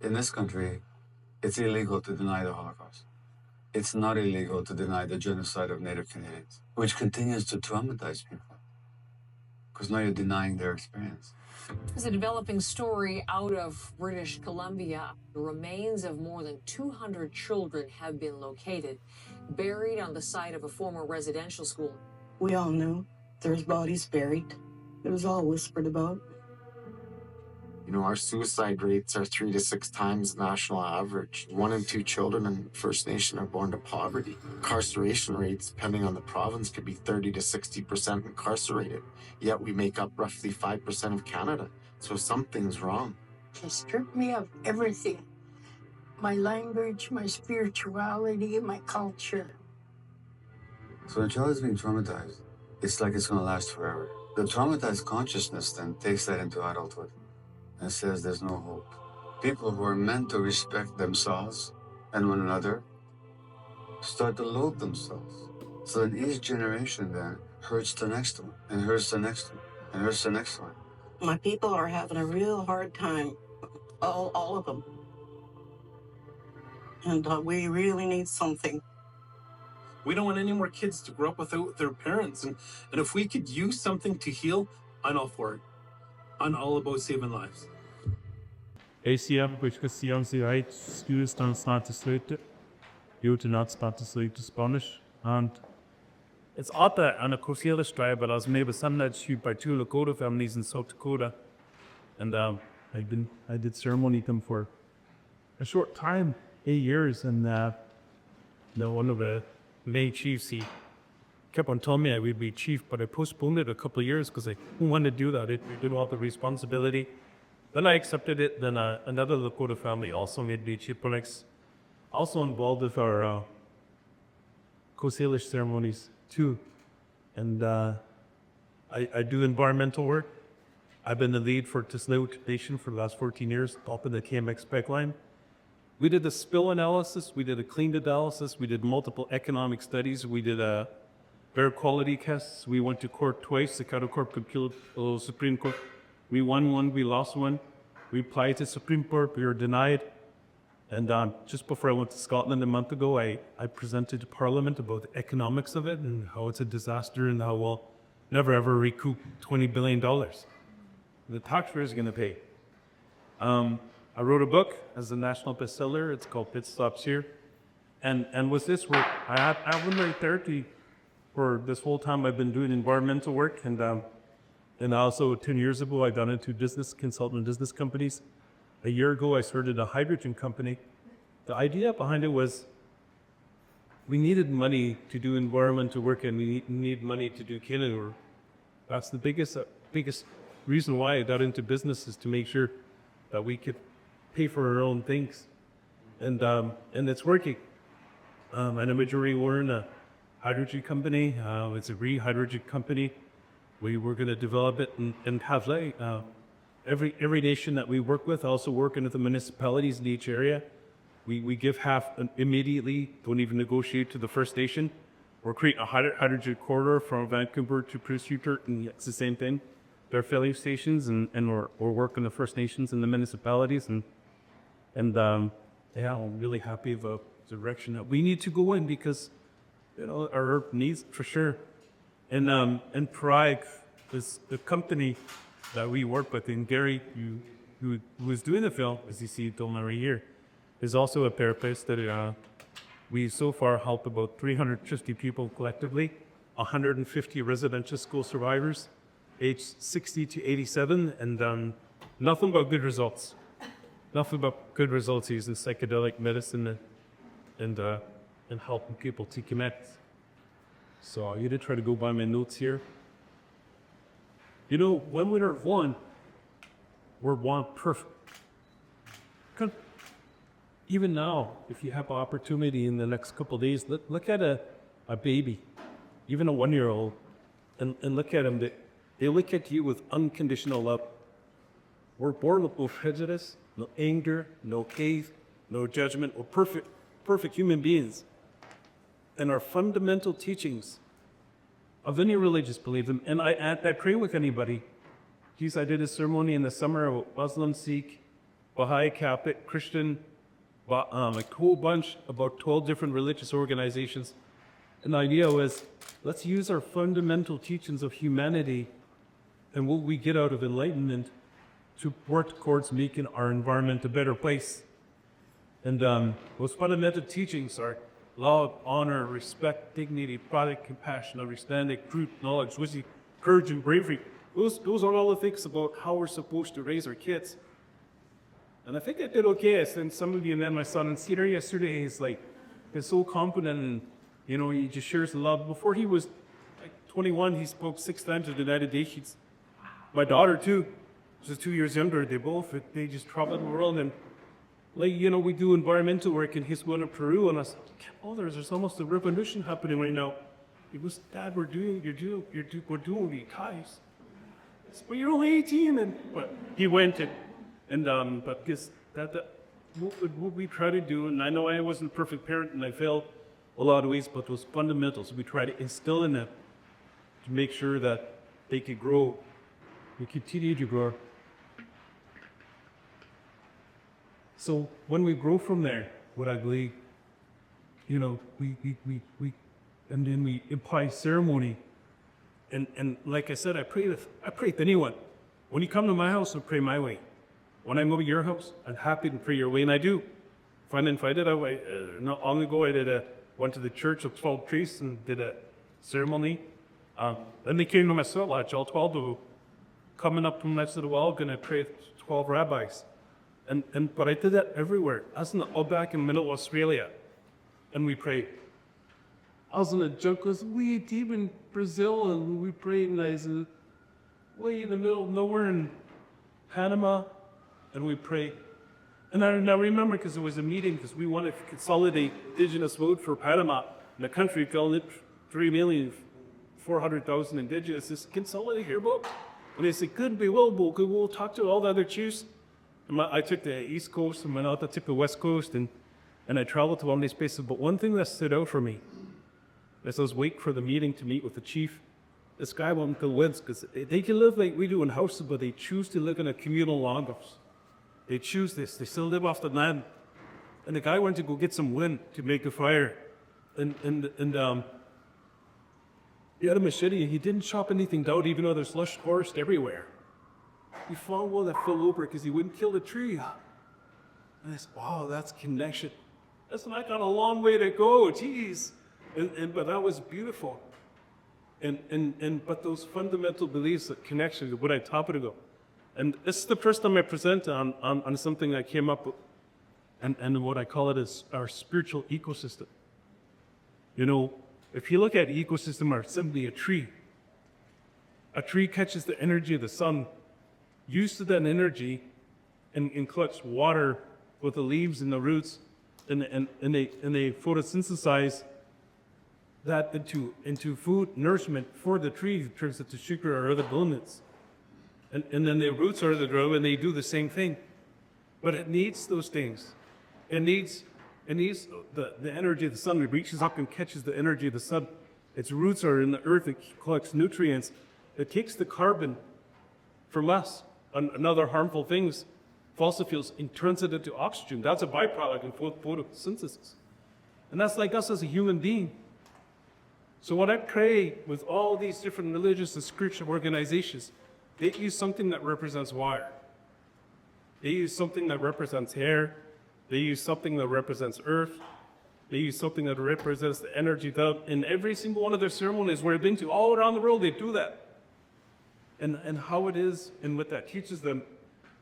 In this country, it's illegal to deny the Holocaust. It's not illegal to deny the genocide of Native Canadians, which continues to traumatize people because now you're denying their experience. There's a developing story out of British Columbia. The remains of more than 200 children have been located, buried on the site of a former residential school. We all knew there's bodies buried. It was all whispered about. You know, our suicide rates are 3 to 6 times the national average. 1 in 2 children in First Nation are born to poverty. Incarceration rates, depending on the province, could be 30 to 60% incarcerated. Yet we make up roughly 5% of Canada. So something's wrong. They stripped me of everything. My language, my spirituality, my culture. So when a child is being traumatized, it's like it's going to last forever. The traumatized consciousness then takes that into adulthood and says there's no hope. People who are meant to respect themselves and one another start to loathe themselves. So then each generation then hurts the next one, and hurts the next one, and hurts the next one. My people are having a real hard time, all of them. And we really need something. We don't want any more kids to grow up without their parents. And if we could use something to heal, I'm all for it. I'm all about saving lives. ACM, which was the right students don't start to sleep, you do not start to sleep to Spanish. And it's odd that on a Coachella tribe, but I was made with Sundance Chief by 2 Lakota families in South Dakota. And I did ceremony with them for a short time, 8 years. And one of the main chiefs, he kept on telling me I would be chief, but I postponed it a couple of years because I didn't want to do that. It didn't want the responsibility. Then I accepted it. Then another Lakota family also made me chief, but also involved with our Coast Salish ceremonies too. And I do environmental work. I've been the lead for Tisleut Nation for the last 14 years, up in the KMX pipeline. We did the spill analysis, we did a clean analysis, we did multiple economic studies, we did air quality tests. We went to court twice. The Cattle Corp appealed to the Supreme Court. We won one, we lost one. We applied to Supreme Court, we were denied. And just before I went to Scotland a month ago, I presented to Parliament about the economics of it and how it's a disaster and how we'll never ever recoup $20 billion. The taxpayers are going to pay. I wrote a book as a national bestseller. It's called Pit Stops Here. And with this work, I have been very therapy for this whole time I've been doing environmental work. And also 10 years ago, I got into business, consulting business companies. A year ago, I started a hydrogen company. The idea behind it was we needed money to do environmental work and we need money to do Canada work. That's the biggest reason why I got into business, is to make sure that we could pay for our own things. And it's working. And a majority we're in a hydrogen company. It's a green hydrogen company. We were going to develop it and have every nation that we work with, also working with the municipalities in each area. We give half immediately, don't even negotiate to the First Nation. We're creating a hydrogen corridor from Vancouver to Prince Rupert, and it's the same thing. They're filling stations, and we're working the First Nations and the municipalities, and I'm really happy of the direction that we need to go in, because our Earth needs for sure. And Prague is the company that we work with, and Gary, who was doing the film, as you see done every year, is also a therapist that we so far helped about 350 people collectively, 150 residential school survivors, aged 60 to 87, and nothing but good results. Nothing but good results using psychedelic medicine and helping people to connect. So I'm going to try to go by my notes here. When we're one perfect. Even now, if you have opportunity in the next couple of days, look at a baby, even a 1-year-old, and look at them. They look at you with unconditional love. We're born with no prejudice, no anger, no hate, no judgment. We're perfect human beings. And our fundamental teachings of any religious belief, and I pray with anybody. I did a ceremony in the summer about Muslim, Sikh, Baha'i, Catholic, Christian, a whole bunch, about 12 different religious organizations. And the idea was, let's use our fundamental teachings of humanity and what we get out of enlightenment to work towards making our environment a better place. And those fundamental teachings are love, honor, respect, dignity, product, compassion, understanding, truth, knowledge, wisdom, courage, and bravery. Those are all the things about how we're supposed to raise our kids. And I think I did okay. I sent some of you met my son in theater yesterday. He's so confident and, he just shares the love. Before he was like 21, he spoke 6 times in the United Nations. My daughter too, she's 2 years younger. They just travel the world and we do environmental work and he's going to Peru and I said, there's almost a revolution happening right now. He goes, Dad, we're doing the guys. But you're only 18 but he went but because what we try to do, and I know I wasn't a perfect parent and I failed a lot of ways, but those fundamentals we try to instill in them to make sure that they could grow, they continue to grow. So when we grow from there, what I believe, we and then we apply ceremony, and like I said, I pray with anyone. When you come to my house, I pray my way. When I go to your house, I'm happy to pray your way, and I do. If I'm invited, not long ago, I went to the church of 12 priests and did a ceremony. Then they came to my cell lodge, all 12 of them, coming up from next to the wall, going to pray with 12 rabbis. But I did that everywhere. I was in the outback in middle Australia, and we prayed. I was in the jungles, way deep in Brazil, and we prayed, and I was way in the middle of nowhere in Panama, and we prayed. And I now remember, because it was a meeting, because we wanted to consolidate indigenous vote for Panama, and the country fell in 3,400,000 indigenous. This consolidate here, book. And they said, good, we will, we'll talk to all the other chiefs. I took the East Coast and went out, I took the West Coast, and I traveled to all these places. But one thing that stood out for me, as I was waiting for the meeting to meet with the chief, this guy went to the woods, because they can live like we do in houses, but they choose to live in a communal longhouse. They choose this. They still live off the land. And the guy went to go get some wood to make a fire. And he had a machete. He didn't chop anything down, even though there's lush forest everywhere. He found one that fell over because he wouldn't kill the tree. And I said, wow, that's connection. Listen, I got a long way to go, geez. But that was beautiful. But those fundamental beliefs, that connection, what I talked about. And this is the first time I present on something I came up with, and what I call it is our spiritual ecosystem. If you look at ecosystem, or simply a tree catches the energy of the sun, uses that energy, and collects water with the leaves and the roots, and they photosynthesize that into food, nourishment for the tree, turns it to sugar or other elements. And then the roots are the grow, and they do the same thing. But it needs those things. It needs the energy of the sun. It reaches up and catches the energy of the sun. Its roots are in the earth. It collects nutrients. It takes the carbon from us and other harmful things, fossil fuels, and turns it into oxygen. That's a byproduct of photosynthesis. And that's like us as a human being. So what I pray with all these different religious and spiritual organizations, they use something that represents water. They use something that represents air. They use something that represents earth. They use something that represents the energy. In every single one of their ceremonies where I've been to, all around the world, they do that. And how it is, and what that teaches them,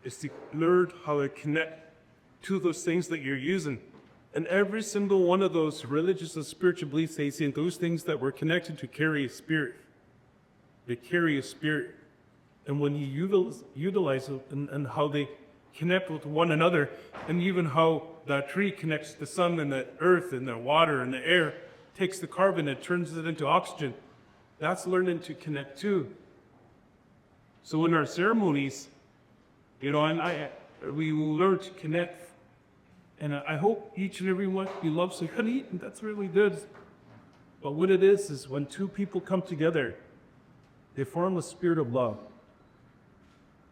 is to learn how to connect to those things that you're using. And every single one of those religious and spiritual beliefs, they say those things that were connected to carry a spirit. They carry a spirit. And when you utilize it and how they connect with one another, and even how that tree connects the sun and the earth and the water and the air, takes the carbon and turns it into oxygen, that's learning to connect too. So in our ceremonies, we will learn to connect. And I hope each and every one of you loves to eat, and that's really good. But what it is when two people come together, they form a spirit of love.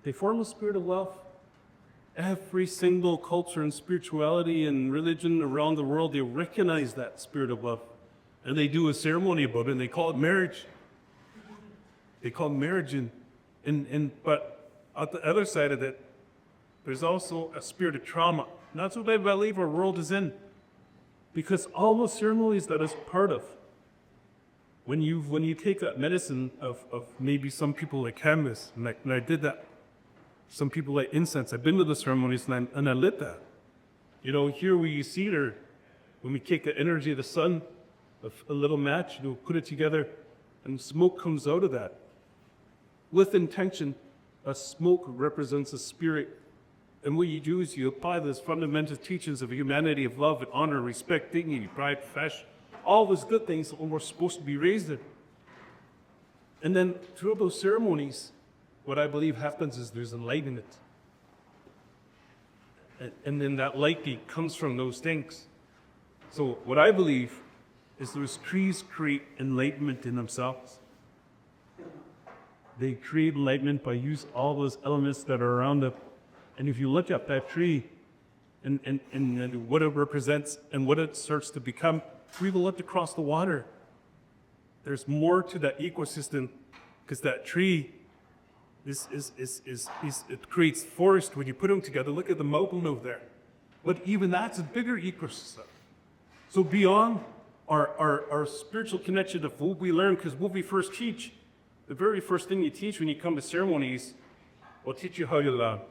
They form a spirit of love, every single culture and spirituality and religion around the world, they recognize that spirit of love. And they do a ceremony about it, and they call it marriage. They call it marriage. But at the other side of it, there's also a spirit of trauma. And that's what I believe our world is in. Because all those ceremonies that is part of, when you take that medicine of maybe some people like cannabis, and I did that, some people like incense. I've been to the ceremonies and I lit that. You know, here we see there, when we take the energy of the sun, of a little match, you know, put it together, and smoke comes out of that. With intention, a smoke represents a spirit. And what you do is you apply those fundamental teachings of humanity, of love and honor, respect, dignity, pride, passion, all those good things that we're supposed to be raised in. And then through those ceremonies, what I believe happens is there's enlightenment. And then that light gate comes from those things. So what I believe is those trees create enlightenment in themselves. They create enlightenment by using all those elements that are around them. And if you look at that tree and what it represents and what it starts to become, we will look across the water. There's more to that ecosystem because that tree it creates forest when you put them together. Look at the mountain over there. But even that's a bigger ecosystem. So beyond our spiritual connection of what we learn, because what we first teach, the very first thing you teach when you come to ceremonies, will teach you how to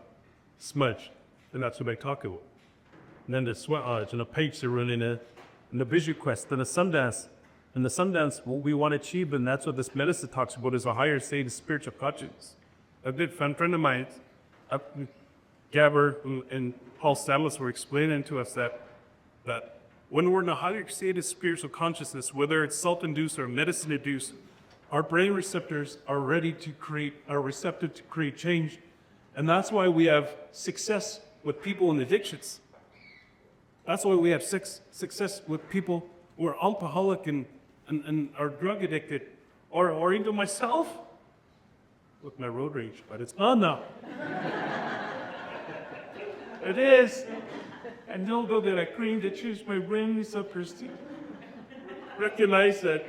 smudge. And that's what I talk about. And then the sweat lodge and the pipes are running in, and the visual quest and the Sundance. And the Sundance, what we want to achieve, and that's what this medicine talks about, is a higher state of spiritual consciousness. A good friend of mine, Gabber and Paul Stamlis were explaining to us that when we're in a higher state of spiritual consciousness, whether it's salt-induced or medicine-induced, our brain receptors are receptive to create change. And that's why we have success with people in addictions. That's why we have success with people who are alcoholic and are drug addicted, or even myself with my road rage, but it's gone now. It is. And although that I claim to choose my brain receptors to recognize that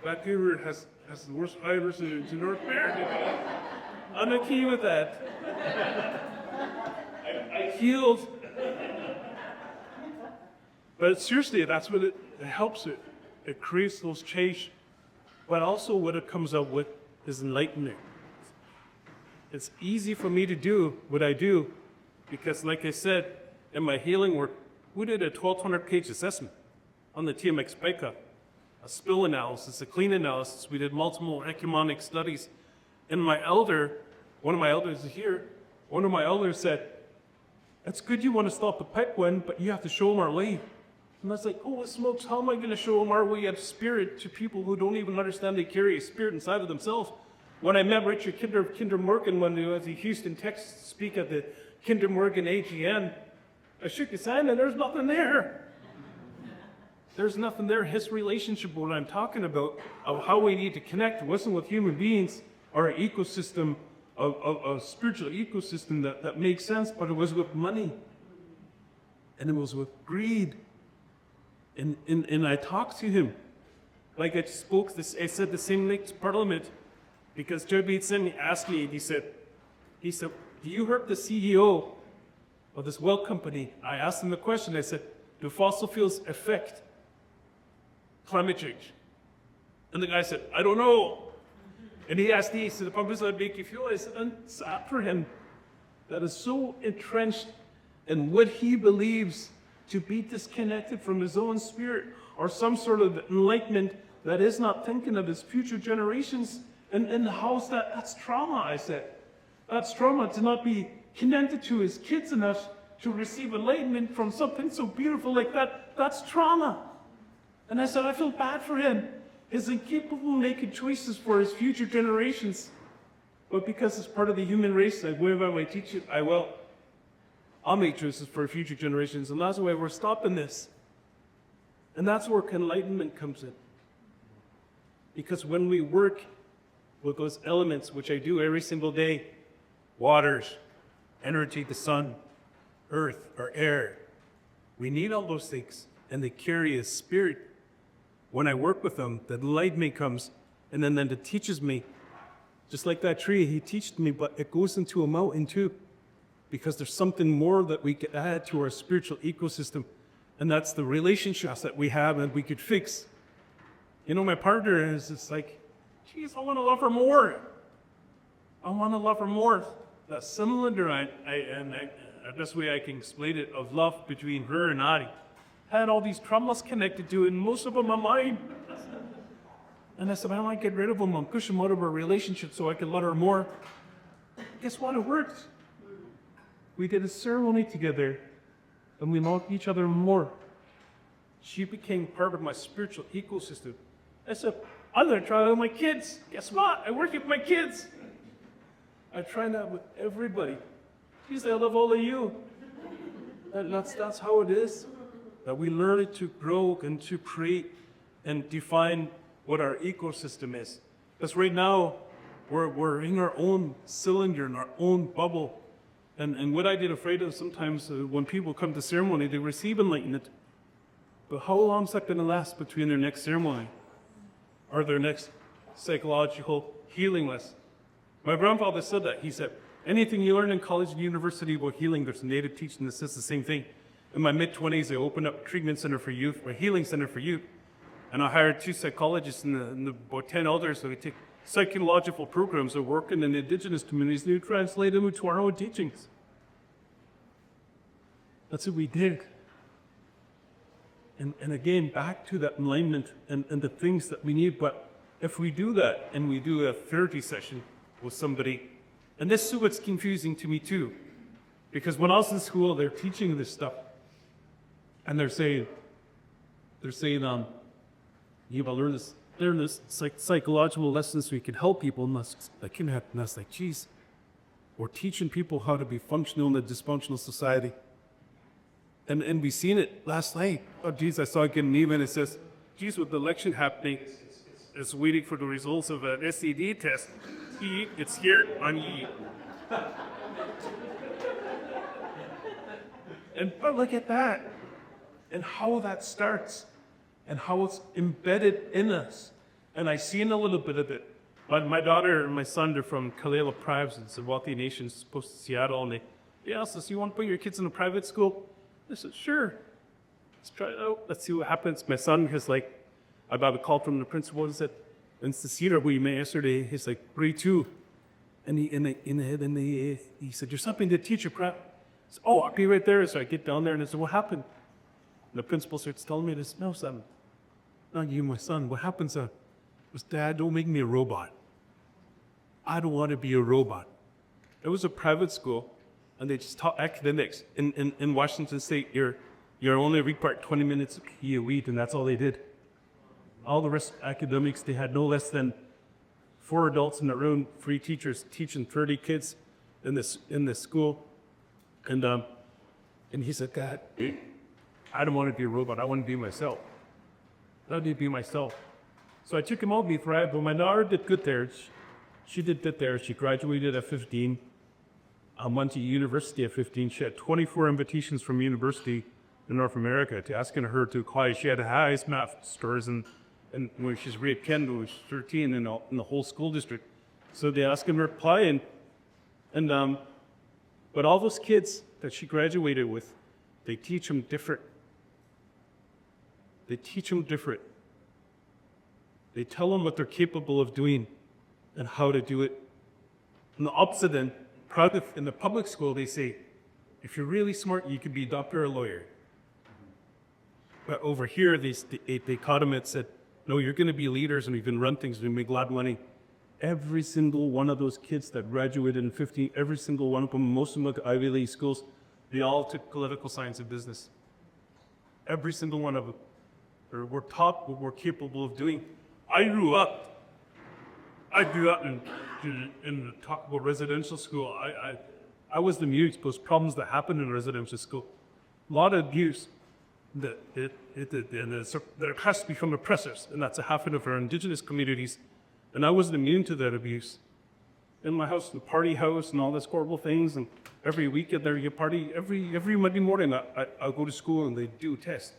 Vancouver has the worst virus in North America. I'm okay with that. I healed. But seriously, that's what it helps it. It creates those change. But also what it comes up with is enlightenment. It's easy for me to do what I do because, like I said, in my healing work, we did a 1,200-page assessment on the TMX Baker, a spill analysis, a clean analysis. We did multiple ecumenic studies. And one of my elders is here, one of my elders said, "It's good you want to stop the pipeline, but you have to show them our way." And I was like, "Oh, smokes, how am I going to show them our way of spirit to people who don't even understand they carry a spirit inside of themselves?" When I met Richard Kinder Morgan when he was in Houston, Texas, to speak at the Kinder Morgan AGN, I shook his hand and there's nothing there. There's nothing there. His relationship, what I'm talking about, of how we need to connect, wasn't with human beings or an ecosystem, a spiritual ecosystem that makes sense, but it was with money. And it was with greed. And I talked to him. Like I said the same night to Parliament, because Joe Bateson asked me, he said, "Do you heard the CEO of this well company?" I asked him the question. I said, "Do fossil fuels affect climate change?" And the guy said, "I don't know." And he asked me, he said, "The pump is not making fuel." I said, "And it's sad for him that is so entrenched in what he believes to be disconnected from his own spirit or some sort of enlightenment that is not thinking of his future generations." And how's that? That's trauma, I said. That's trauma to not be connected to his kids enough to receive enlightenment from something so beautiful like that. That's trauma. And I said, I feel bad for him. He's incapable of making choices for his future generations. But because it's part of the human race, like wherever I teach it, I'll make choices for future generations. And that's why we're stopping this. And that's where enlightenment comes in. Because when we work with those elements, which I do every single day, waters, energy, the sun, earth, or air. We need all those things, and they carry a spirit. When I work with them, the light me comes, and then it teaches me. Just like that tree, he teaches me, but it goes into a mountain too, because there's something more that we could add to our spiritual ecosystem, and that's the relationships that we have and we could fix. You know, my partner is just like, geez, I want to love her more. I want to love her more. That cylinder, the best way I can explain it, of love between her and I, had all these traumas connected to it, and most of them are mine. And I said, I want to get rid of them and push them out of our relationship so I can love her more. Guess what? It worked. We did a ceremony together, and we loved each other more. She became part of my spiritual ecosystem. I said, I'm going to try that with my kids. Guess what? I work with my kids. I try that with everybody. She said, I love all of you. That's how it is. That we learn it to grow and to create and define what our ecosystem is. Because right now, we're in our own cylinder, in our own bubble. And what I get afraid of sometimes when people come to ceremony, they receive enlightenment. But how long is that going to last between their next ceremony or their next psychological healing lesson? My grandfather said that. He said, anything you learn in college and university about healing, there's a native teaching that says the same thing. In my mid-20s, I opened up a treatment center for youth, a healing center for youth. And I hired 2 psychologists and about 10 elders so we take psychological programs that work in the indigenous communities and we translate them into our own teachings. That's what we did. And again, back to that alignment and the things that we need. But if we do that and we do a therapy session with somebody, and this is what's confusing to me too, because when I was in school, they're teaching this stuff, and they're saying, you will learn this psychological lessons so you can help people, and that's like, geez, we're teaching people how to be functional in a dysfunctional society. And we seen it last night. Oh, geez, I saw an email and it says, geez, with the election happening, it's waiting for the results of an SED test. It's here on E. But look at that. And how that starts. And how it's embedded in us. And I seen a little bit of it. But my daughter and my son are from Kalela Tribes. It's a wealthy nation close to Seattle. And they asked us, you want to put your kids in a private school? I said, sure. Let's try it out. Let's see what happens. My son is like, I got a call from the principal and said, it's the Cedar we met yesterday. He's like, grade 2. And he said, there's something to teach you, prep. I said, oh, I'll be right there. So I get down there and I said, what happened? And the principal starts telling me this, no, son, not you, my son. What happens was, Dad, don't make me a robot. I don't want to be a robot. It was a private school, and they just taught academics. In Washington State, you're only required 20 minutes a week, and that's all they did. All the rest academics, they had no less than 4 adults in the room, 3 teachers teaching 30 kids in this school. And he said, God, I don't want to be a robot. I want to be myself. I want to be myself. So I took him out, we thrived, but my daughter did good there. She did good there. She graduated at 15. Went to university at 15. She had 24 invitations from university in North America to asking her to apply. She had the highest math scores and when she's grade 10 to 13 in the whole school district. So they asked her to apply but all those kids that she graduated with, they teach them different. They teach them different. They tell them what they're capable of doing and how to do it. On the opposite end, in the public school, they say, if you're really smart, you could be a doctor or a lawyer. But over here, they caught them and said, no, you're going to be leaders and you can run things and you make a lot of money. Every single one of those kids that graduated in 15, every single one of them, most of them went to Ivy League schools, they all took political science and business. Every single one of them. We're taught what we're capable of doing. I grew up in the talk about residential school. I was the mute, those problems that happen in residential school. A lot of abuse that has to be from oppressors, and that's a happening of our indigenous communities. And I wasn't immune to that abuse. in my house, the party house and all this horrible things. And every weekend there you party. Every Monday morning I'll go to school and they do a test.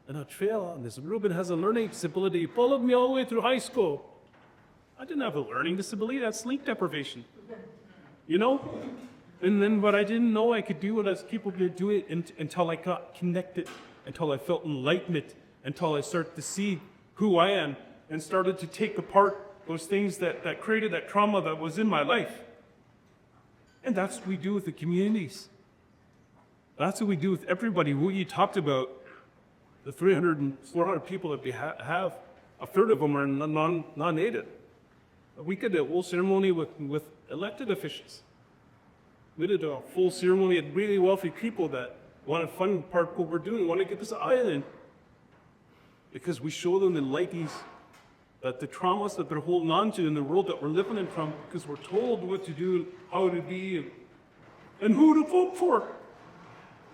And I'd fail on this. Reuben has a learning disability. He followed me all the way through high school. I didn't have a learning disability. That's sleep deprivation. You know? And then what I didn't know I could do, what I was capable of doing until I got connected, until I felt enlightenment, until I started to see who I am and started to take apart those things that created that trauma that was in my life. And that's what we do with the communities. That's what we do with everybody. What you talked about, the 300 and 400 people that we have, a third of them are non-native. We did a whole ceremony with elected officials. We did a full ceremony with really wealthy people that want to fund part of what we're doing, want to get this island. Because we show them the lighties, that the traumas that they're holding on to in the world that we're living in from, because we're told what to do, how to be, and who to vote for.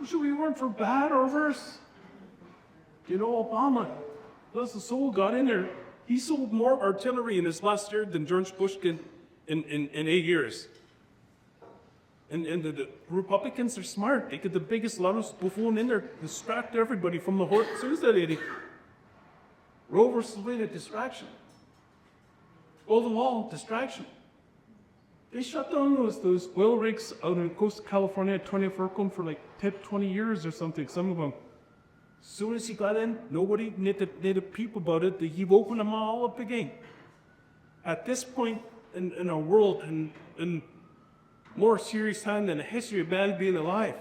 Should we vote for bad or worse? You know, Obama, bless his soul, got in there. He sold more artillery in his last year than George Bush did in 8 years. And the Republicans are smart. They get the biggest, loudest buffoon in there, distract everybody from the whole suicide lady. Roe versus Wade, distraction. All the wall, distraction. They shut down those oil rigs out on the coast of California at 20th Circle for like 20 years or something, some of them. As soon as he got in, nobody need to peep about it. He opened them all up again. At this point in our world, in more serious time than the history of man being alive,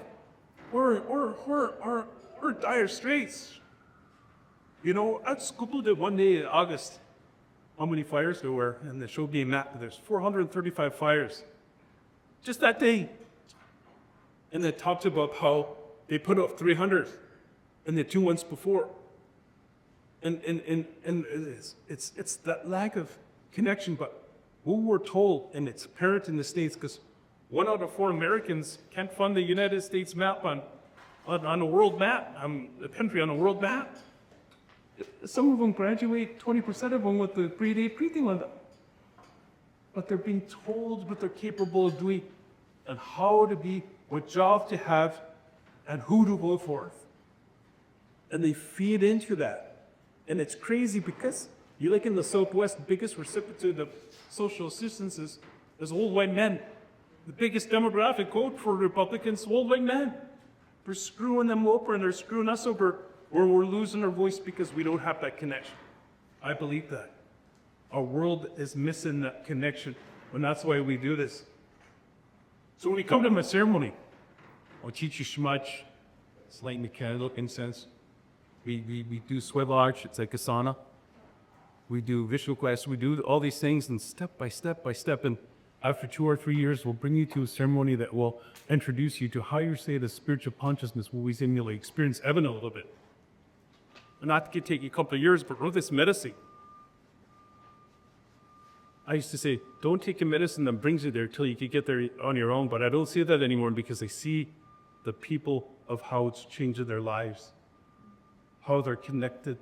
we're dire straits. You know, I Googled it one day in August, how many fires there were, and the show gave that there's 435 fires. Just that day. And they talked about how they put out 300 in the 2 months before. And it's that lack of connection, but what we're told, and it's apparent in the States, because 1 out of 4 Americans can't fund the United States map on a world map, the country on a world map. Some of them graduate, 20% of them with the grade 8 pre-thing on them. But they're being told what they're capable of doing and how to be, what job to have, and who to vote for. And they feed into that. And it's crazy because you like in the Southwest, the biggest recipient of social assistance is old white men. The biggest demographic code for Republicans, old white men. They're screwing them over and they're screwing us over, or we're losing our voice because we don't have that connection. I believe that. Our world is missing that connection, and that's why we do this. So when you come to my ceremony, I'll teach you shmach. It's lighting the candle, incense. We do swivage, it's like a sauna. We do visual class, we do all these things, and step by step, and after 2 or 3 years, we'll bring you to a ceremony that will introduce you to higher state of spiritual consciousness where we simulate experience heaven a little bit. And that could take you a couple of years, but with this medicine, I used to say, don't take a medicine that brings you there till you can get there on your own, but I don't say that anymore because I see the people of how it's changing their lives, how they're connected.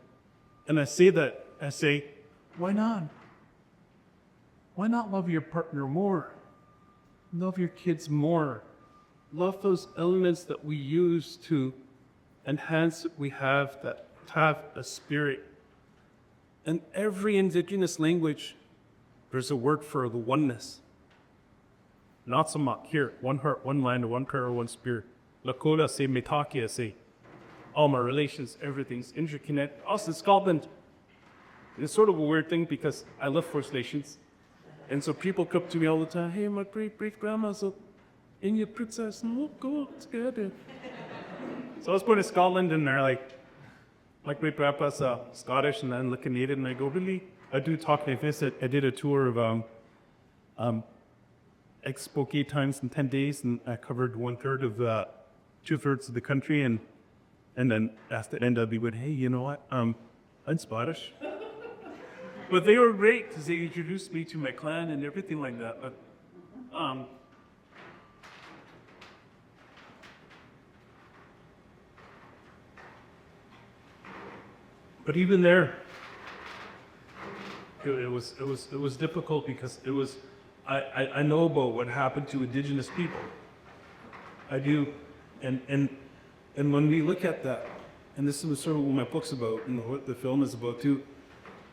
And I say, why not? Why not love your partner more? Love your kids more. Love those elements that we use to enhance what we have, that have a spirit. In every indigenous language, there's a word for the oneness. Not so much here, one heart, one land, one prayer, one spirit. Lakola say, Metakia say, all my relations, everything's interconnected. Us in Scotland, it's sort of a weird thing because I love First Nations. And so people come to me all the time, hey, my great-great-grandma's up in your princess, and look, go together. So I was going to Scotland, and they're like, my great-grandpa's Scottish, and then Canadian, and I go, really? I do talk like this. I did a tour of Expo 8 times in 10 days, and I covered 1/3 of 2/3 of the country, and then at the end I'd be with, hey, you know what? I'm Scottish. But they were great because they introduced me to my clan and everything like that. But even there, it was difficult because it was I know about what happened to Indigenous people. I do. And when we look at that, and this is sort of what my book's about, and what the film is about too,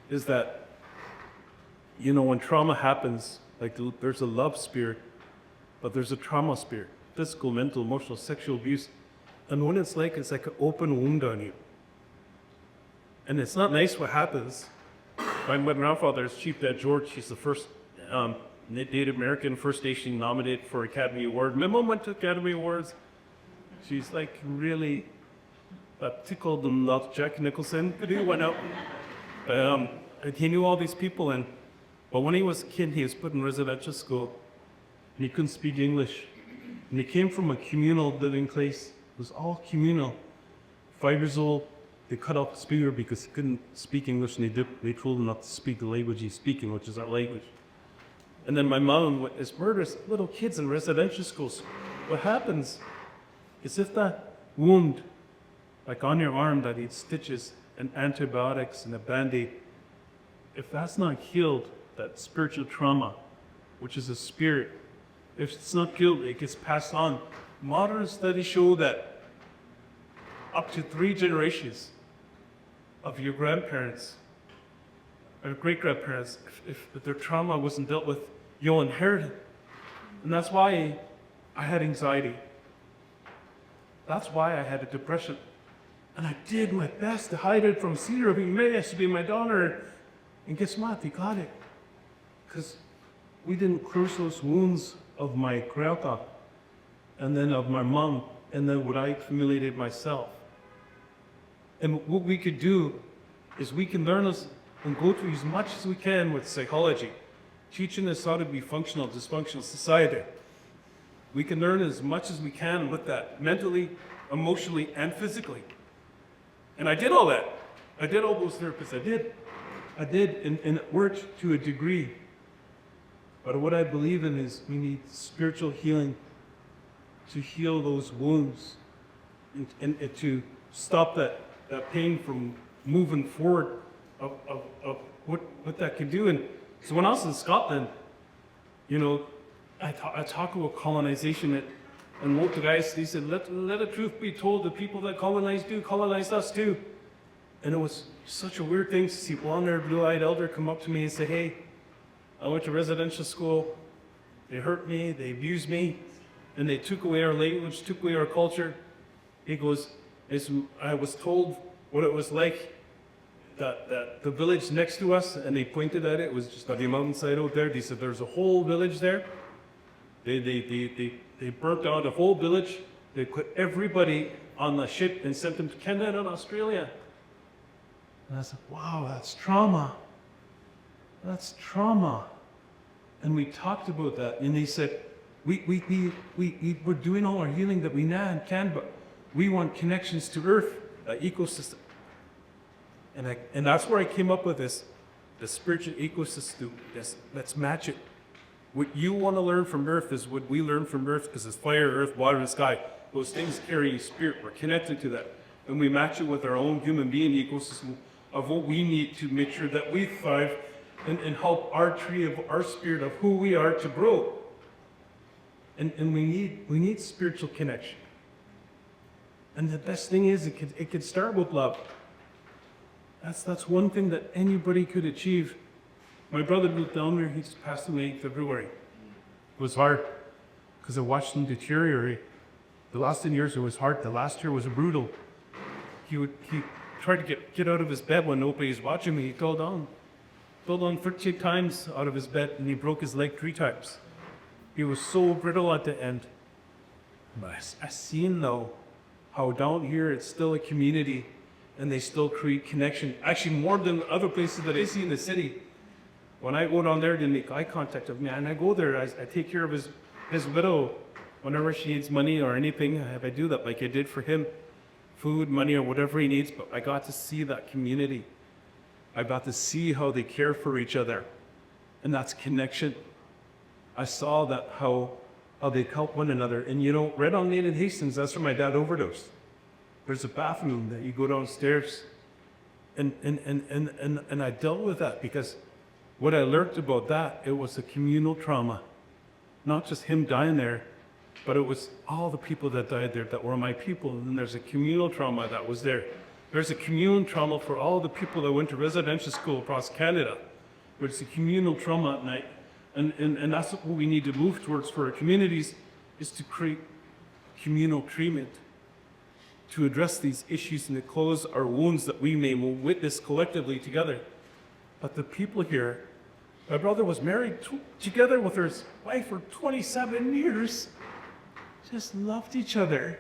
is that, you know, when trauma happens, like there's a love spirit, but there's a trauma spirit, physical, mental, emotional, sexual abuse. And when it's like an open wound on you. And it's not nice what happens. My grandfather is Chief Reuben George. He's the first Native American First Nation nominated for Academy Award. My mom went to Academy Awards. She's like really tickled and loved Jack Nicholson. But he went out. And he knew all these people. But when he was a kid, he was put in residential school. And he couldn't speak English. And he came from a communal living place. It was all communal. 5 years old, they cut off his finger because he couldn't speak English, and they told him not to speak the language he's speaking, which is our language. And then my mom witnessed murders, little kids in residential schools. What happens is if that wound, like on your arm that needs stitches and antibiotics and a Band-Aid, if that's not healed, that spiritual trauma, which is a spirit, if it's not healed, it gets passed on. Modern studies show that up to 3 generations of your grandparents or great-grandparents, if their trauma wasn't dealt with, you'll inherit it. And that's why I had anxiety. That's why I had a depression. And I did my best to hide it from Cedar. He made us to be my daughter. And guess what? They got it. Because we didn't close those wounds of my grandpa, and then of my mom, and then what I accumulated myself. And what we could do is we can learn this and go through as much as we can with psychology, teaching us how to be functional, dysfunctional society. We can learn as much as we can with that, mentally, emotionally, and physically. And I did all that. I did all those therapies. I did, and it worked to a degree. But what I believe in is we need spiritual healing to heal those wounds and to stop that pain from moving forward of what that can do. And so when I was in Scotland, you know, I talk about colonization, and what the guys, they said, let the truth be told, the people that colonized us too. And it was such a weird thing to see a blonde-haired, blue-eyed elder come up to me and say, hey, I went to residential school, they hurt me, they abused me, and they took away our language, took away our culture. He goes, I was told what it was like, that the village next to us, and they pointed at it, was just on the mountainside out there. They said there's a whole village there. They burnt down the whole village. They put everybody on the ship and sent them to Canada and Australia. And I said, wow, that's trauma. That's trauma. And we talked about that, and they said, we're doing all our healing that we can, but we want connections to Earth, that ecosystem. And that's where I came up with this, the spiritual ecosystem. Let's match it. What you want to learn from Earth is what we learn from Earth, because it's fire, earth, water, and sky. Those things carry spirit. We're connected to that. And we match it with our own human being ecosystem of what we need to make sure that we thrive and help our tree of our spirit of who we are to grow. And we need spiritual connection. And the best thing is it could start with love. That's one thing that anybody could achieve. My brother lived down there, he just passed away in February. It was hard because I watched him deteriorate. The last 10 years it was hard. The last year was brutal. He tried to get out of his bed when nobody was watching me. He fell down 13 times out of his bed, and he broke his leg 3 times. He was so brittle at the end. But I seen though how down here it's still a community, and they still create connection. Actually, more than other places that I see in the city. When I go down there, they make eye contact with me, and I go there. I take care of his widow whenever she needs money or anything. I do that like I did for him, food, money, or whatever he needs. But I got to see that community. I got to see how they care for each other, and that's connection. I saw that how they help one another. And you know, right on Main and Hastings, that's where my dad overdosed. There's a bathroom that you go downstairs, and I dealt with that because what I learned about that, it was a communal trauma. Not just him dying there, but it was all the people that died there that were my people. And then there's a communal trauma that was there. There's a communal trauma for all the people that went to residential school across Canada. It's a communal trauma at night. And that's what we need to move towards for our communities, is to create communal treatment to address these issues and to close our wounds that we may witness collectively together. But the people here, my brother was married together with his wife for 27 years, just loved each other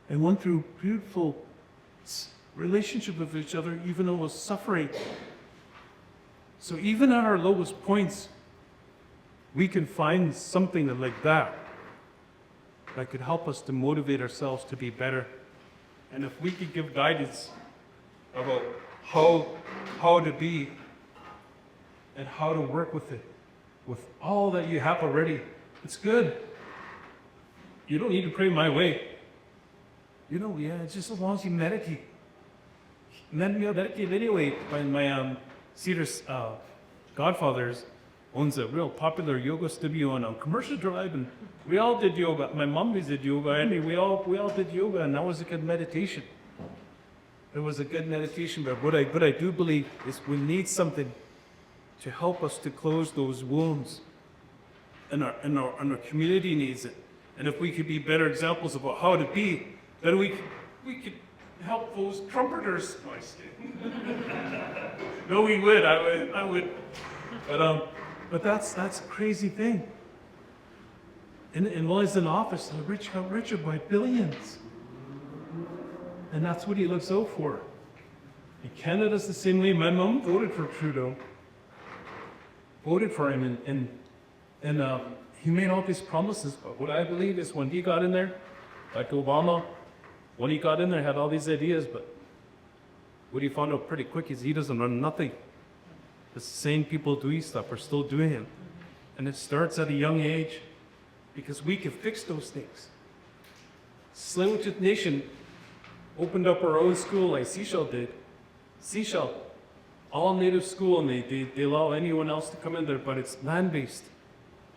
and went through beautiful relationship with each other, even though it was suffering. So even at our lowest points, we can find something like that could help us to motivate ourselves to be better. And if we could give guidance about how to be and how to work with it, with all that you have already, it's good. You don't need to pray my way. It's just as long as you meditate. Meditate anyway. My Cedar's godfathers owns a real popular yoga studio on a commercial drive, and we all did yoga. My mom did yoga, and we all did yoga, and that was a good meditation. It was a good meditation, but what I do believe is we need something to help us to close those wounds, and our community needs it. And if we could be better examples about how to be, then we could help those trumpeters. No, we would. I would. But that's a crazy thing. And while he's in office, the rich got richer by billions. And that's what he looks out for. And Canada's the same way. My mom voted for Trudeau. Voted for him, and he made all these promises. But what I believe is when he got in there, like Obama, when he got in there, had all these ideas, but what he found out pretty quick is he doesn't run nothing. The same people doing stuff are still doing it. And it starts at a young age, because we can fix those things. Tsleil-Waututh Nation opened up our own school like Sechelt did. Sechelt, all native school, and they allow anyone else to come in there, but it's land-based.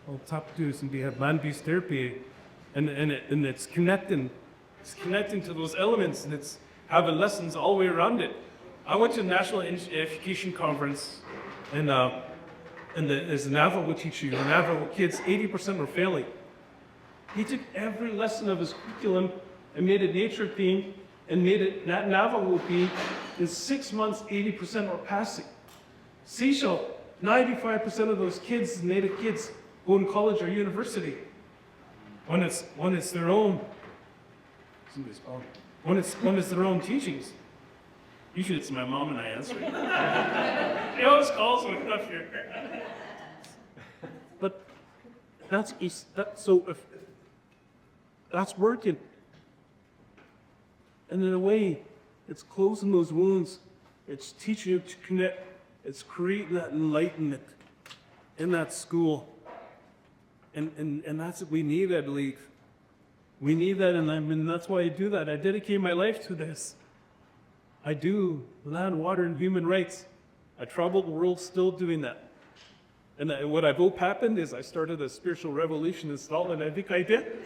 All top dudes, and we have land-based therapy, and it's connecting to those elements, and it's having lessons all the way around it. I went to a national education conference, and there's a Navajo teacher, the Navajo kids, 80% were failing. He took every lesson of his curriculum and made it nature themed and made it Navajo themed. In 6 months, 80% were passing. Sechelt, 95% of those kids, native kids, go in college or university. When it's their own, somebody's calling. When it's their own teachings. Usually it's my mom and I answering. He always calls me up here. But if that's working. And in a way, it's closing those wounds. It's teaching you to connect. It's creating that enlightenment in that school. And that's what we need, I believe. We need that, and that's why I do that. I dedicate my life to this. I do land, water, and human rights. I travel the world still doing that. And what I hope happened is I started a spiritual revolution in Scotland. I think I did.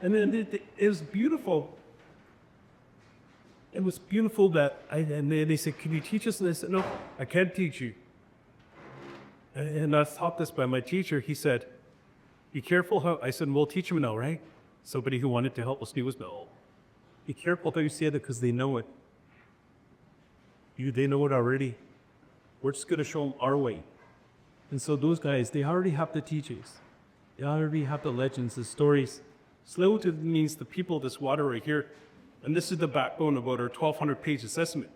And then it was beautiful. It was beautiful that and they said, "Can you teach us?" And I said, "No, I can't teach you." And I was taught this by my teacher. He said, "Be careful how," I said, "We'll teach them now, right?" Somebody who wanted to help us do was, "No. Be careful how you say that because they know it. They know it already. We're just going to show them our way." And so those guys, they already have the teachings. They already have the legends, the stories. Tsleil-Waututh means the people of this water right here. And this is the backbone about our 1,200-page assessment.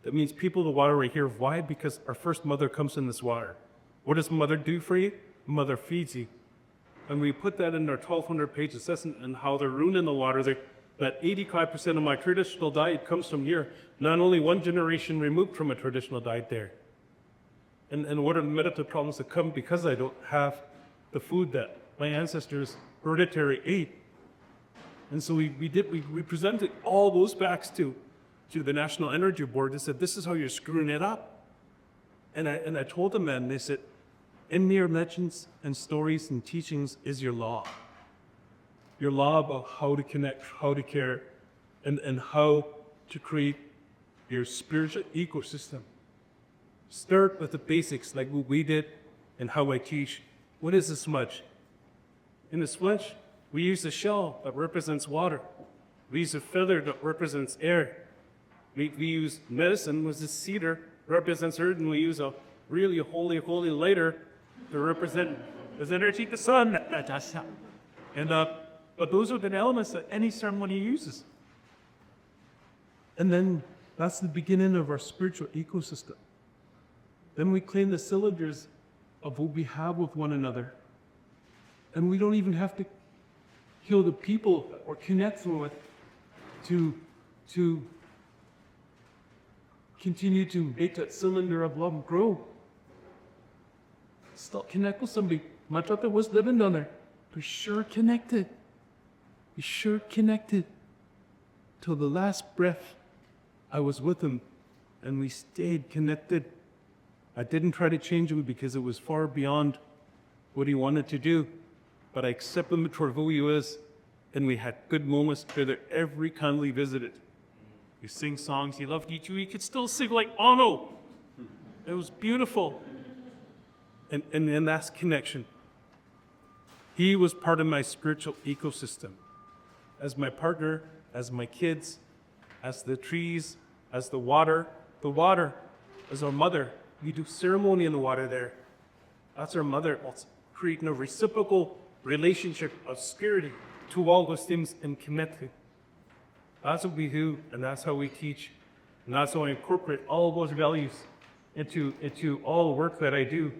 That means people of the water right here. Why? Because our first mother comes in this water. What does mother do for you? Mother feeds you. And we put that in our 1,200-page assessment and how they're ruining the water. That 85% of my traditional diet comes from here. Not only one generation removed from a traditional diet there. And what are the medical problems that come because I don't have the food that my ancestors hereditary ate? And so we presented all those facts to the National Energy Board and said, this is how you're screwing it up. And I told the men, they said, in mere legends and stories and teachings is your law. Your law about how to connect, how to care, and how to create your spiritual ecosystem. Start with the basics, like what we did and how I teach. What is a smudge? In the smudge, we use a shell that represents water. We use a feather that represents air. We use medicine, which is cedar, represents earth, and we use a really holy lighter to represent the energy of the sun. And but those are the elements that any ceremony uses. And then that's the beginning of our spiritual ecosystem. Then we clean the cylinders of what we have with one another. And we don't even have to kill the people or connect them with to continue to make that cylinder of love grow. Still connect with somebody. My brother was living down there. We sure connected. We sure connected. Till the last breath, I was with him, and we stayed connected. I didn't try to change him because it was far beyond what he wanted to do, but I accepted him for who he was, and we had good moments together every time we visited. We sing songs. He loved you too. He could still sing like Ono. It was beautiful. And then that's connection. He was part of my spiritual ecosystem. As my partner, as my kids, as the trees, as the water. The water is our mother. We do ceremony in the water there. That's our mother. It's creating a reciprocal relationship of spirit to all those things and connecting. That's what we do, and that's how we teach. And that's how I incorporate all those values into all the work that I do.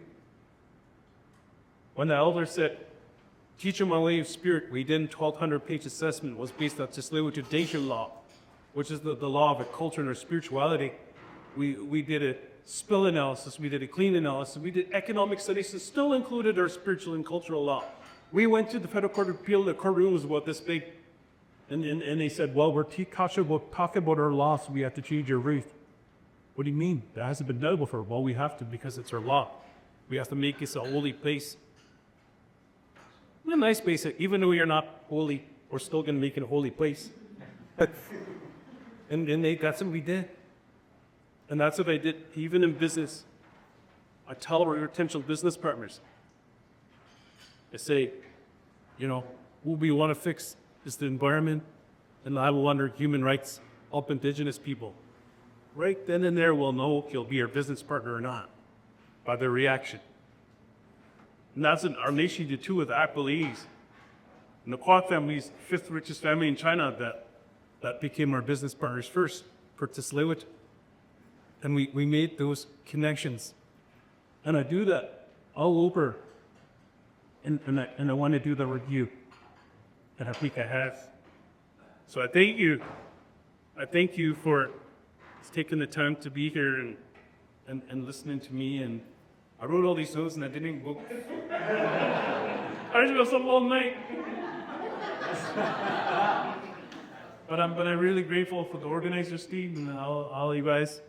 When the elder said, teach them my way of spirit, we did a 1,200-page assessment was based on Tsleil-Waututh law, which is the law of a culture and our spirituality. We did a spill analysis, we did a clean analysis, we did economic studies that still included our spiritual and cultural law. We went to the federal court of appeal, the courtroom was about this big, and they said, well, we're talking about our law, so we have to change your roof. What do you mean? That hasn't been done before. Well, we have to because it's our law. We have to make this a holy place. A nice place, even though you're not holy, we're still going to make it a holy place. and that's what we did. And that's what I did, even in business. I tell our potential business partners, I say, what we want to fix is the environment, and I will under human rights, help Indigenous people. Right then and there, we'll know if you'll be our business partner or not, by their reaction. And that's what our nation did too with Akbalese. And the Kwok family is the 5th richest family in China that became our business partners first for Tsleil-Waututh. And we made those connections. And I do that all over. And I want to do that with you. And I think I have. So I thank you. I thank you for taking the time to be here and listening to me. And I wrote all these notes and I didn't even book. I just was up all night. But I'm really grateful for the organizers team and all you guys.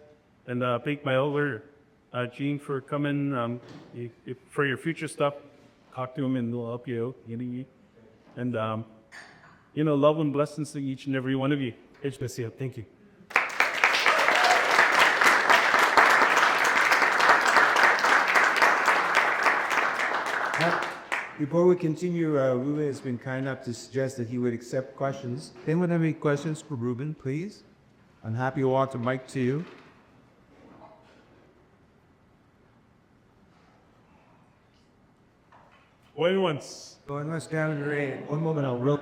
And thank my elder, Gene, for coming. For your future stuff, talk to him and they'll help you out. And, love and blessings to each and every one of you. HBCF, thank you. Before we continue, Reuben has been kind enough to suggest that he would accept questions. Anyone have any questions for Reuben, please? I'm happy to walk the mic to you. Going once. Going once, down the rain. One moment, I'll roll.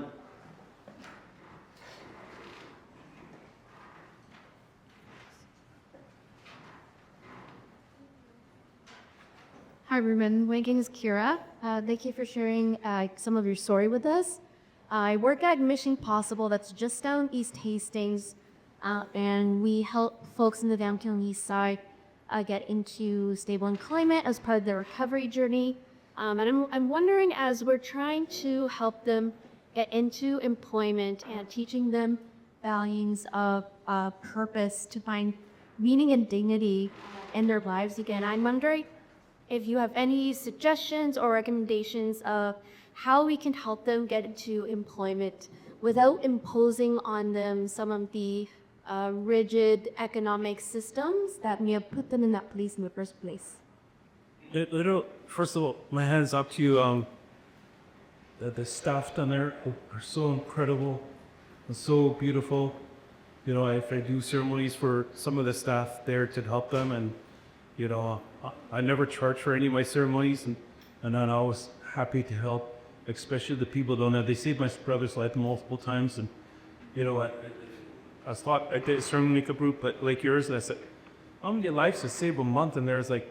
Hi, Reuben. My name is Kira. Thank you for sharing some of your story with us. I work at Mission Possible, that's just down East Hastings, and we help folks in the downtown east side get into stable employment as part of their recovery journey. And I'm wondering, as we're trying to help them get into employment and teaching them values of purpose to find meaning and dignity in their lives again. I'm wondering if you have any suggestions or recommendations of how we can help them get into employment without imposing on them some of the rigid economic systems that may have put them in that place in the first place. First of all, my hands up to you. The staff down there are so incredible and so beautiful. You know, if I do ceremonies for some of the staff there to help them, and you know, I never charge for any of my ceremonies, and I'm always happy to help, especially the people down there. They saved my brother's life multiple times, and you know, I thought I did a ceremony group like yours, and I said, how many lives to save a month? And there's like,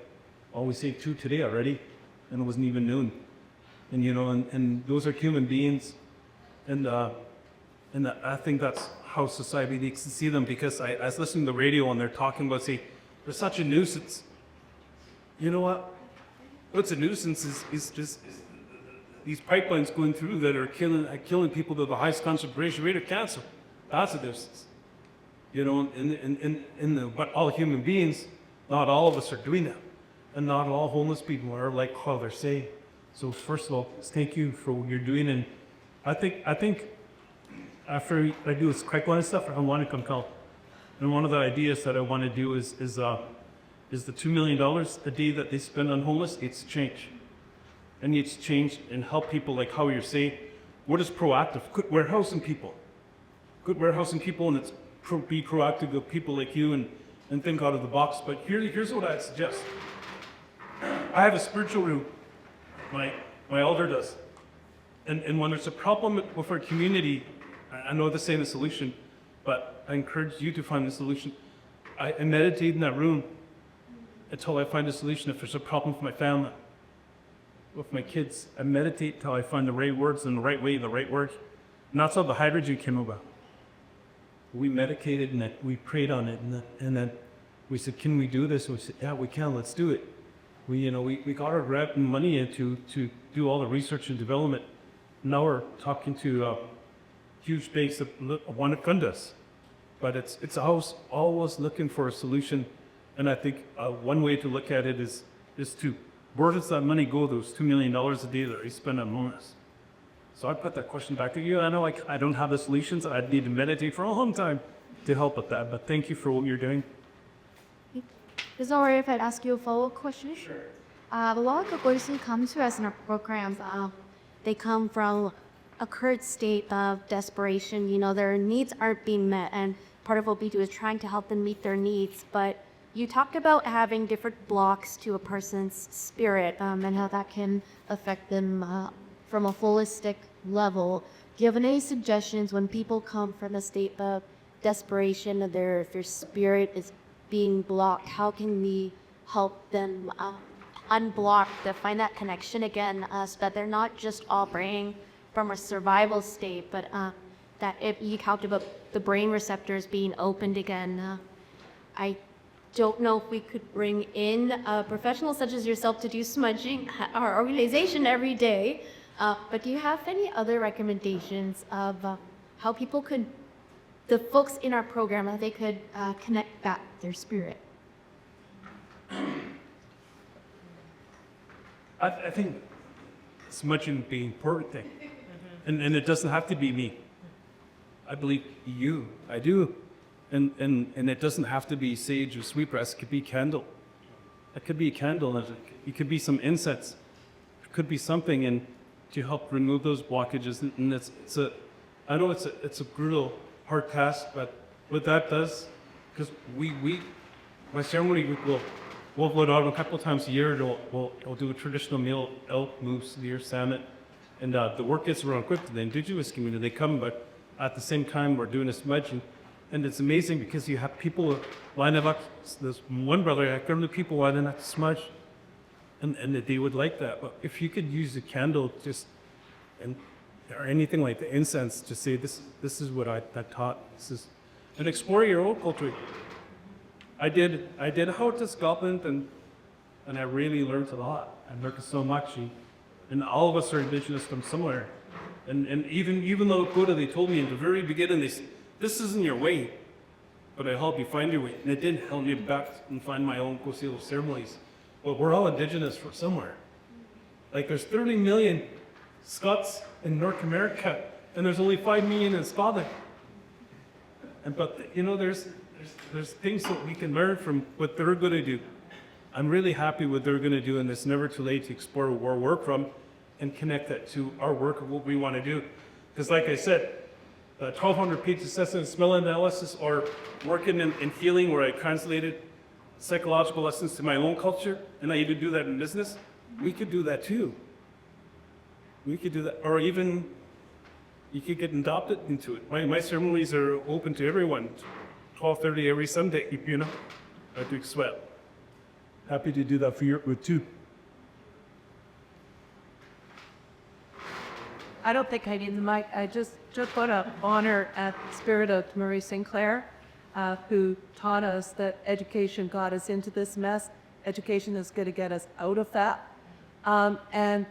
oh, we saved 2 today already, and it wasn't even noon. And you know, and those are human beings, and I think that's how society needs to see them, because I was listening to the radio and they're talking about, say, they're such a nuisance. You know what? What's a nuisance is just these pipelines going through that are killing people to the highest concentration rate of cancer. That's a nuisance. You know, but all human beings, not all of us are doing that. And not all homeless people are like how they're saying. So first of all, thank you for what you're doing. And I think after I do this quick-line stuff, I want to come help. And one of the ideas that I want to do is the $2 million a day that they spend on homeless, it's change. It needs to change and help people like how you're saying. What is proactive? Good warehousing people. Good warehousing people, and it's be proactive with people like you and think out of the box. But here's what I suggest. I have a spiritual room. My elder does. And when there's a problem with our community, I know this ain't a solution, but I encourage you to find the solution. I meditate in that room until I find a solution. If there's a problem with my family, with my kids, I meditate until I find the right words and the right way, the right words. And that's how the hydrogen came about. We meditated and we prayed on it, and then we said, can we do this? And we said, yeah, we can, let's do it. We got our grant and money in to do all the research and development. Now we're talking to huge banks that want to fund us. But it's always looking for a solution. And I think one way to look at it is to, where does that money go, those $2 million a day that we spend on homeless? So I put that question back to you. I know I don't have the solutions. I'd need to meditate for a long time to help with that. But thank you for what you're doing. Is it alright if I'd ask you a follow-up question? Sure. A lot of the boys who come to us in our programs, they come from a current state of desperation. You know, their needs aren't being met, and part of what we do is trying to help them meet their needs. But you talked about having different blocks to a person's spirit, and how that can affect them from a holistic level. Do you have any suggestions when people come from a state of desperation, if their spirit is being blocked, how can we help them unblock, to find that connection again, so that they're not just operating from a survival state, but that if you talked about the brain receptors being opened again, I don't know if we could bring in professionals such as yourself to do smudging, our organization every day, but do you have any other recommendations of how people could, the folks in our program, how they could connect back their spirit? I think smudging would be an important thing. And it doesn't have to be me. I believe you. I do. And it doesn't have to be sage or sweetgrass. It could be candle. It could be a candle. It could be some incense. It could be something and to help remove those blockages. And I know it's a brutal, hard task, but what that does, because my ceremony we'll go out a couple of times a year. We'll do a traditional meal, elk, moose, deer, salmon, and the work gets around quick to the indigenous community. They come, but at the same time we're doing a smudging, and it's amazing because you have people lining up. There's one brother, I come to people lining up to smudge, and they would like that. But if you could use a candle, or anything like the incense, to say this is what I taught. And explore your own culture. I did how to Scotland, and I really learned a lot. I learned so much, and all of us are indigenous from somewhere. And even though Dakota, they told me in the very beginning, they said, this isn't your way. but I help you find your way. And it did help me back and find my own Kosilo ceremonies. But we're all indigenous from somewhere. Like there's 30 million Scots in North America, and there's only 5 million in Scotland. But you know, there's things that we can learn from what they're going to do. I'm really happy what they're going to do, and it's never too late to explore where we're from and connect that to our work and what we want to do. Because like I said, 1,200-page assessment and smell analysis, or working in healing where I translated psychological lessons to my own culture, and I even do that in business, we could do that too. We could do that, or even you could get adopted into it. My ceremonies are open to everyone, 12:30 every Sunday, you know, I do sweat. Happy to do that for your too. I don't think I need the mic. I just want to honor at the spirit of Marie Sinclair, who taught us that education got us into this mess. Education is going to get us out of that. And,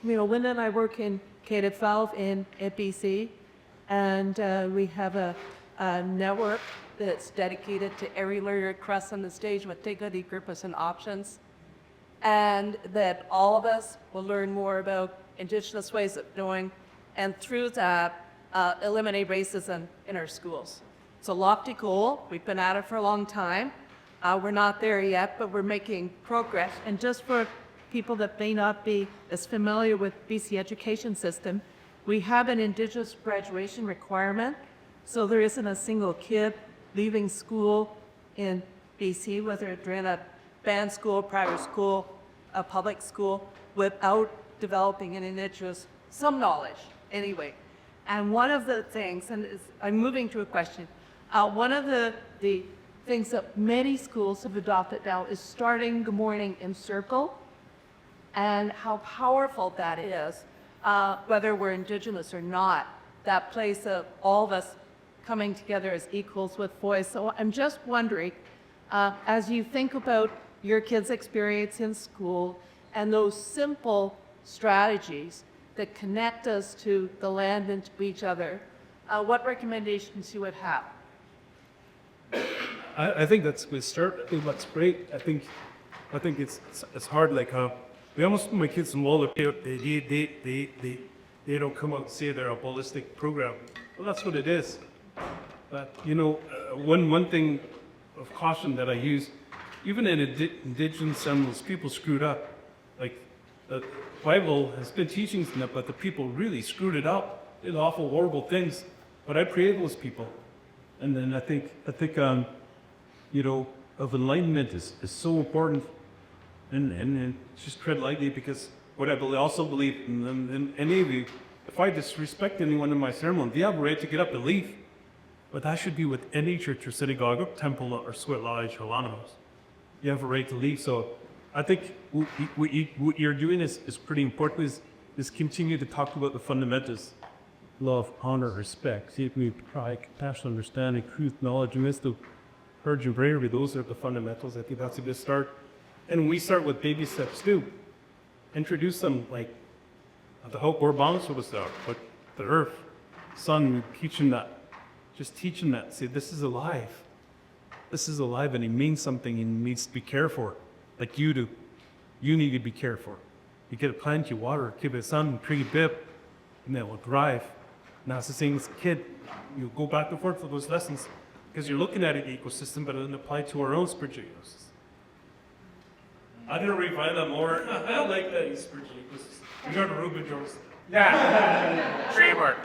you know, Linda and I work in K-12 in BC, and we have a network that's dedicated to every learner across on the stage with dignity, purpose, and options. And that all of us will learn more about Indigenous ways of doing, and through that, eliminate racism in our schools. It's a lofty goal. We've been at it for a long time. We're not there yet, but we're making progress. And just for people that may not be as familiar with BC education system, we have an Indigenous graduation requirement. So there isn't a single kid leaving school in BC, whether they're in a band school, private school, a public school, without developing an Indigenous, some knowledge anyway. And one of the things, and I'm moving to a question, one of the things that many schools have adopted now is starting the morning in circle, and how powerful that is, whether we're Indigenous or not, that place of all of us coming together as equals with voice. So I'm just wondering, as you think about your kids' experience in school and those simple strategies that connect us to the land and to each other, what recommendations you would have? I think that's good start. I think that's great. I think it's hard. Like we almost put my kids in wall. They don't come out and say they're a ballistic program. Well, that's what it is. But you know, one thing of caution that I use, even in Indigenous ceremonies, people screwed up. Like the Bible has good teachings in it, but the people really screwed it up, did awful, horrible things. But I pray those people, and then I think you know, of enlightenment is so important, and just tread lightly, because what I also believe in any of you, if I disrespect anyone in my ceremony, they have a right to get up and leave. But that should be with any church or synagogue or temple or sweat lodge or lanamos. You have a right to leave. So I think what you're doing is pretty important, is continue to talk about the fundamentals: love, honor, respect, safety, pride, compassion, understanding, truth, knowledge, wisdom, courage, and bravery. Those are the fundamentals. I think that's a good start. And we start with baby steps too. Introduce them, like the hope we're balanced with us, but the earth, sun, teach them that. Just teach them that. Say, this is alive. This is alive, and it means something, and needs to be cared for, like you do. You need to be cared for. You get a plant, you water, give it sun, tree, bib, and it will thrive. Now it's the same as a kid. You go back and forth for those lessons, because you're looking at an ecosystem, but it doesn't apply to our own spiritual ecosystem. I'm going to refine that more. I don't like that spiritual ecosystem. We got Reuben George. Yeah. Trademark.